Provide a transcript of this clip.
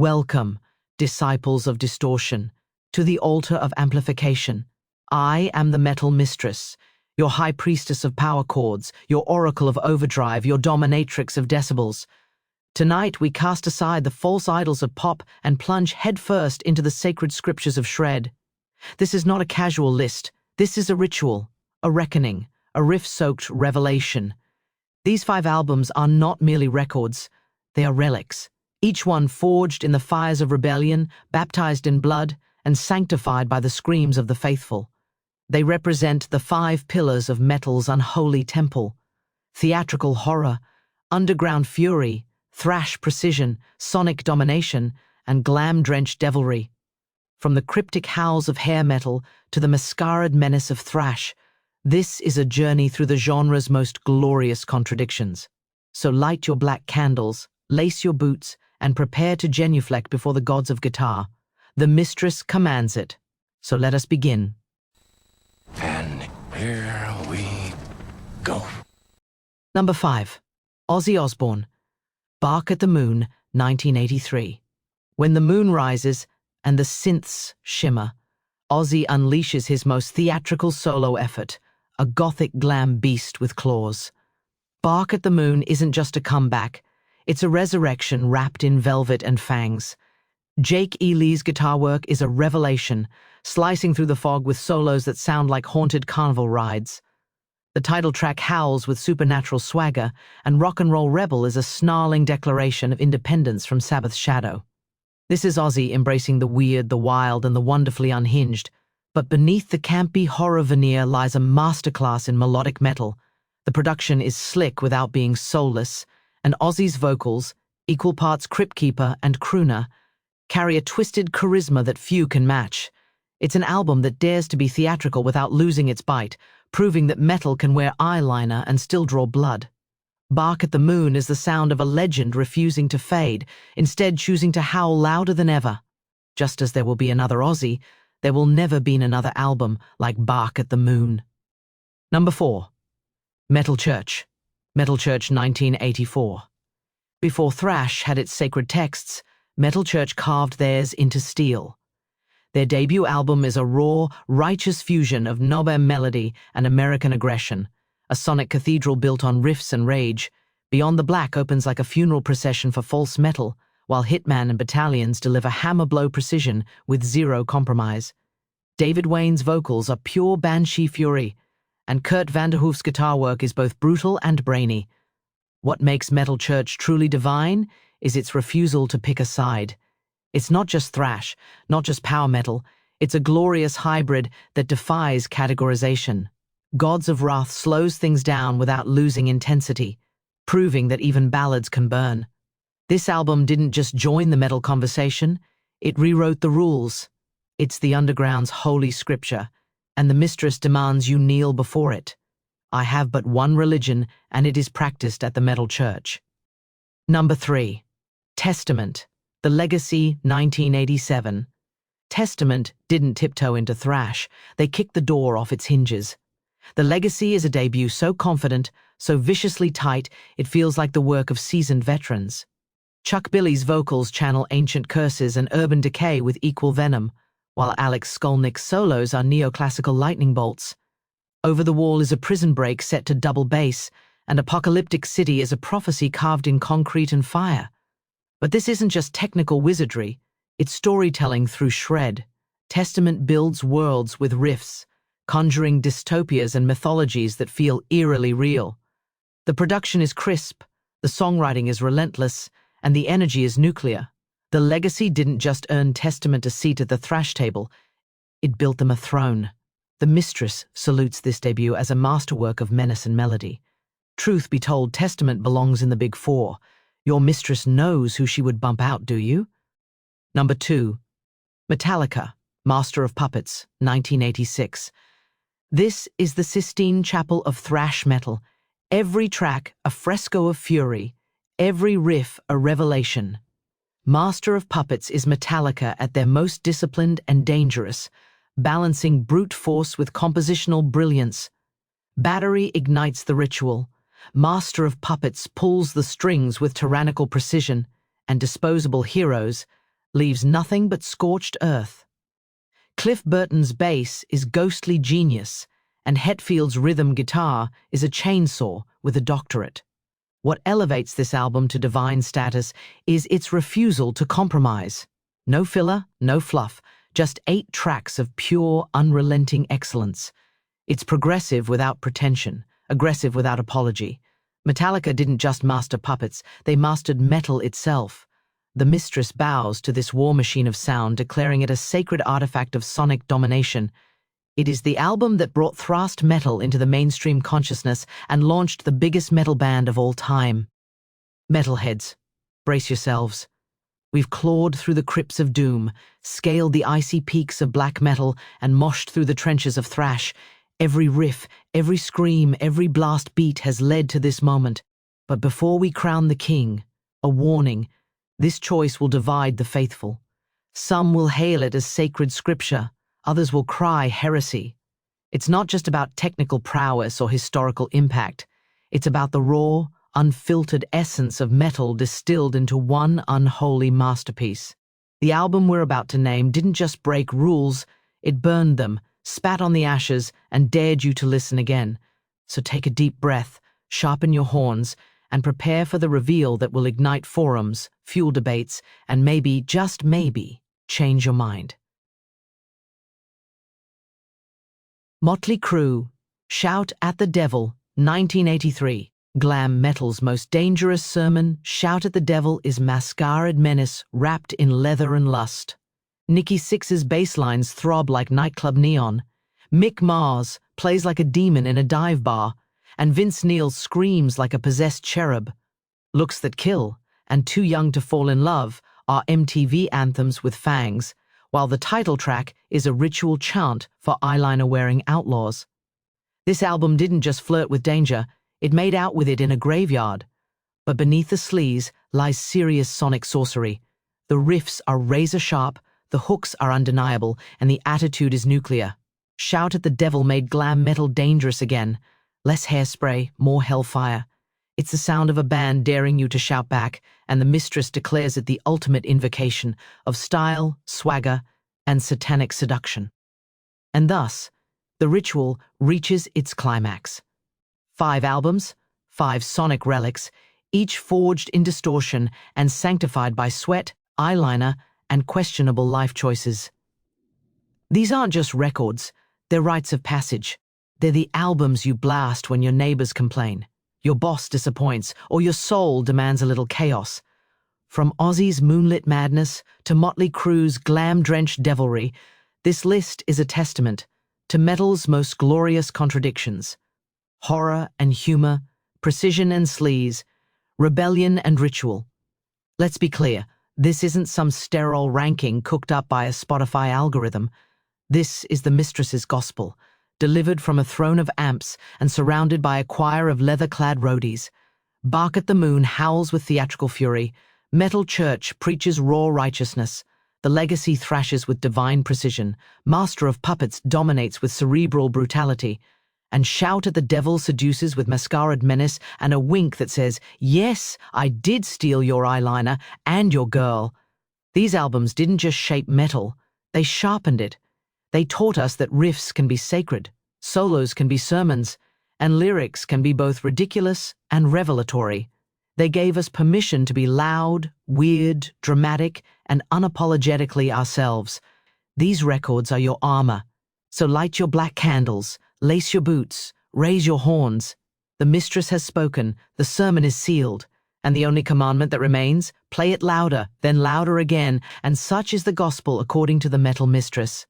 Welcome, disciples of distortion, to the altar of amplification. I am the Metal Mistress, your high priestess of power chords, your oracle of overdrive, your dominatrix of decibels. Tonight we cast aside the false idols of pop and plunge headfirst into the sacred scriptures of shred. This is not a casual list. This is a ritual, a reckoning, a riff-soaked revelation. These 5 albums are not merely records. They are relics, each one forged in the fires of rebellion, baptized in blood, and sanctified by the screams of the faithful. They represent the 5 pillars of metal's unholy temple: theatrical horror, underground fury, thrash precision, sonic domination, and glam-drenched devilry. From the cryptic howls of hair metal to the mascaraed menace of thrash, this is a journey through the genre's most glorious contradictions. So light your black candles, lace your boots, and prepare to genuflect before the gods of guitar. The mistress commands it. So let us begin. And here we go. Number 5. Ozzy Osborne. Bark at the Moon, 1983. When the moon rises and the synths shimmer, Ozzy unleashes his most theatrical solo effort, a gothic glam beast with claws. Bark at the Moon isn't just a comeback, it's a resurrection wrapped in velvet and fangs. Jake E. Lee's guitar work is a revelation, slicing through the fog with solos that sound like haunted carnival rides. The title track howls with supernatural swagger, and Rock and Roll Rebel is a snarling declaration of independence from Sabbath's shadow. This is Ozzy embracing the weird, the wild, and the wonderfully unhinged. But beneath the campy horror veneer lies a masterclass in melodic metal. The production is slick without being soulless, and Ozzy's vocals, equal parts Crypt Keeper and crooner, carry a twisted charisma that few can match. It's an album that dares to be theatrical without losing its bite, proving that metal can wear eyeliner and still draw blood. Bark at the Moon is the sound of a legend refusing to fade, instead choosing to howl louder than ever. Just as there will be another Ozzy, there will never be another album like Bark at the Moon. Number 4. Metal Church. Metal Church 1984. Before thrash had its sacred texts, Metal Church carved theirs into steel. Their debut album is a raw, righteous fusion of knob-em melody and American aggression, a sonic cathedral built on riffs and rage. Beyond the Black opens like a funeral procession for false metal, while Hitman and Battalions deliver hammer-blow precision with zero compromise. David Wayne's vocals are pure banshee fury, and Kurt Vanderhoof's guitar work is both brutal and brainy. What makes Metal Church truly divine is its refusal to pick a side. It's not just thrash, not just power metal, it's a glorious hybrid that defies categorization. Gods of Wrath slows things down without losing intensity, proving that even ballads can burn. This album didn't just join the metal conversation, it rewrote the rules. It's the underground's holy scripture, and the mistress demands you kneel before it. I have but one religion, and it is practiced at the Metal Church. Number 3. Testament. The Legacy, 1987. Testament didn't tiptoe into thrash, they kicked the door off its hinges. The Legacy is a debut so confident, so viciously tight, it feels like the work of seasoned veterans. Chuck Billy's vocals channel ancient curses and urban decay with equal venom, while Alex Skolnick's solos are neoclassical lightning bolts. Over the Wall is a prison break set to double bass, and Apocalyptic City is a prophecy carved in concrete and fire. But this isn't just technical wizardry, it's storytelling through shred. Testament builds worlds with riffs, conjuring dystopias and mythologies that feel eerily real. The production is crisp, the songwriting is relentless, and the energy is nuclear. The Legacy didn't just earn Testament a seat at the thrash table, it built them a throne. The mistress salutes this debut as a masterwork of menace and melody. Truth be told, Testament belongs in the Big Four. Your mistress knows who she would bump out, do you? Number 2. Metallica, Master of Puppets, 1986. This is the Sistine Chapel of thrash metal. Every track a fresco of fury, every riff a revelation. Master of Puppets is Metallica at their most disciplined and dangerous, balancing brute force with compositional brilliance. Battery ignites the ritual. Master of Puppets pulls the strings with tyrannical precision, and Disposable Heroes, leaves nothing but scorched earth. Cliff Burton's bass is ghostly genius, and Hetfield's rhythm guitar is a chainsaw with a doctorate. What elevates this album to divine status is its refusal to compromise. No filler, no fluff, just 8 tracks of pure, unrelenting excellence. It's progressive without pretension, aggressive without apology. Metallica didn't just master puppets, they mastered metal itself. The Mistress bows to this war machine of sound, declaring it a sacred artifact of sonic domination. It is the album that brought thrash metal into the mainstream consciousness and launched the biggest metal band of all time. Metalheads, brace yourselves. We've clawed through the crypts of doom, scaled the icy peaks of black metal, and moshed through the trenches of thrash. Every riff, every scream, every blast beat has led to this moment. But before we crown the king, a warning: this choice will divide the faithful. Some will hail it as sacred scripture, others will cry heresy. It's not just about technical prowess or historical impact. It's about the raw, unfiltered essence of metal distilled into one unholy masterpiece. The album we're about to name didn't just break rules, it burned them, spat on the ashes, and dared you to listen again. So take a deep breath, sharpen your horns, and prepare for the reveal that will ignite forums, fuel debates, and maybe, just maybe, change your mind. Mötley Crüe, Shout at the Devil, 1983. Glam metal's most dangerous sermon, Shout at the Devil, is masquerade menace wrapped in leather and lust. Nikki Sixx's bass lines throb like nightclub neon. Mick Mars plays like a demon in a dive bar, and Vince Neil screams like a possessed cherub. Looks That Kill and Too Young to Fall in Love are MTV anthems with fangs, while the title track is a ritual chant for eyeliner-wearing outlaws. This album didn't just flirt with danger, it made out with it in a graveyard. But beneath the sleaze lies serious sonic sorcery. The riffs are razor-sharp, the hooks are undeniable, and the attitude is nuclear. Shout at the Devil made glam metal dangerous again. Less hairspray, more hellfire. It's the sound of a band daring you to shout back, and the Mistress declares it the ultimate invocation of style, swagger, and satanic seduction. And thus, the ritual reaches its climax. 5 albums, 5 sonic relics, each forged in distortion and sanctified by sweat, eyeliner, and questionable life choices. These aren't just records, they're rites of passage. They're the albums you blast when your neighbors complain, your boss disappoints, or your soul demands a little chaos. From Ozzy's moonlit madness to Mötley Crüe's glam-drenched devilry, this list is a testament to metal's most glorious contradictions. Horror and humor, precision and sleaze, rebellion and ritual. Let's be clear, this isn't some sterile ranking cooked up by a Spotify algorithm. This is the Mistress's gospel, delivered from a throne of amps and surrounded by a choir of leather-clad roadies. Bark at the Moon howls with theatrical fury. Metal Church preaches raw righteousness. The Legacy thrashes with divine precision. Master of Puppets dominates with cerebral brutality. And Shout at the Devil seduces with masquerade menace and a wink that says, yes, I did steal your eyeliner and your girl. These albums didn't just shape metal, they sharpened it. They taught us that riffs can be sacred, solos can be sermons, and lyrics can be both ridiculous and revelatory. They gave us permission to be loud, weird, dramatic, and unapologetically ourselves. These records are your armor, so light your black candles, lace your boots, raise your horns. The Mistress has spoken, the sermon is sealed, and the only commandment that remains, play it louder, then louder again, and such is the gospel according to the Metal Mistress.